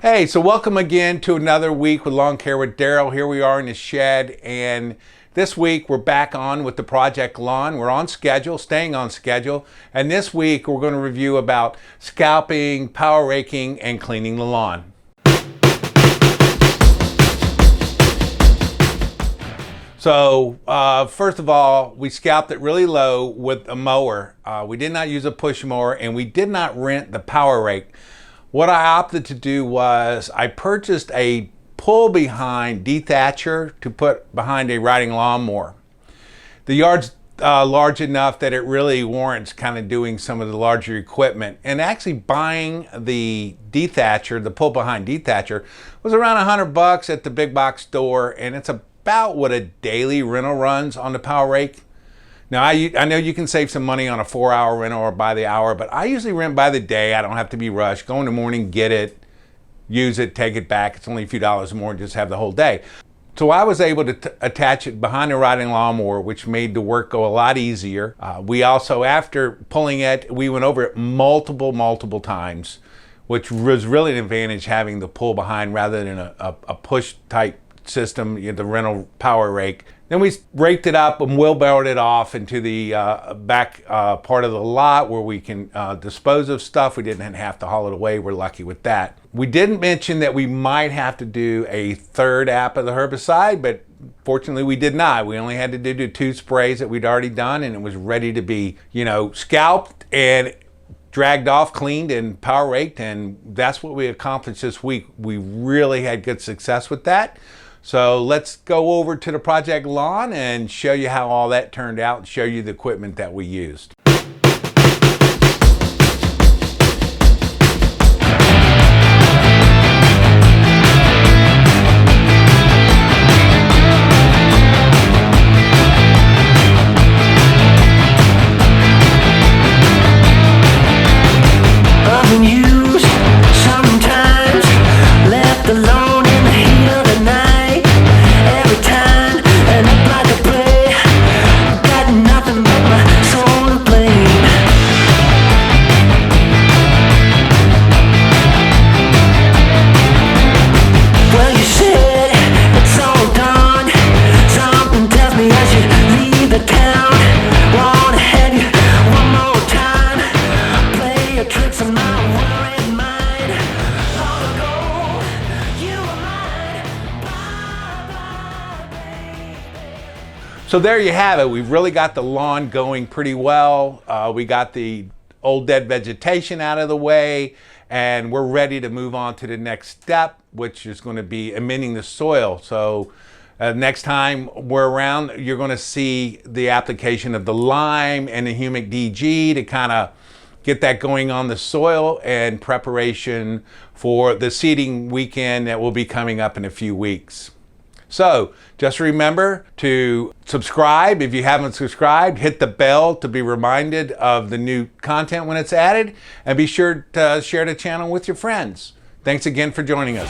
Hey, so welcome again to another week with Lawn Care with Daryl. Here we are in the shed, and this week we're back on with the Project Lawn. We're on schedule, staying on schedule, and this week we're going to review about scalping, power raking, and cleaning the lawn. So first of all, we scalped it really low with a mower. We did not use a push mower, and we did not rent the power rake. What I opted to do was I purchased a pull behind dethatcher to put behind a riding lawnmower. The yard's large enough that it really warrants kind of doing some of the larger equipment. And actually buying the dethatcher, the pull behind dethatcher, was around $100 at the big box store, and it's about what a daily rental runs on the power rake. Now, I know you can save some money on a 4-hour rental or by the hour, but I usually rent by the day. I don't have to be rushed. Go in the morning, get it, use it, take it back. It's only a few dollars more and just have the whole day. So I was able to attach it behind the riding lawnmower, which made the work go a lot easier. We also, after pulling it, we went over it multiple times, which was really an advantage having the pull behind rather than a push type system, the rental power rake. Then we raked it up and wheelbarrowed it off into the back part of the lot where we can dispose of stuff. We didn't have to haul it away. We're lucky with that. We didn't mention that we might have to do a third app of the herbicide, but fortunately we did not. We only had to do the 2 sprays that we'd already done, and it was ready to be, scalped and dragged off, cleaned, and power raked, and that's what we accomplished this week. We really had good success with that. So let's go over to the Project Lawn and show you how all that turned out and show you the equipment that we used. So there you have it. We've really got the lawn going pretty well. We got the old dead vegetation out of the way, and we're ready to move on to the next step, which is going to be amending the soil. So next time we're around, you're going to see the application of the lime and the humic DG to kind of get that going on the soil and preparation for the seeding weekend that will be coming up in a few weeks. So just remember to subscribe. If you haven't subscribed, hit the bell to be reminded of the new content when it's added, and be sure to share the channel with your friends. Thanks again for joining us.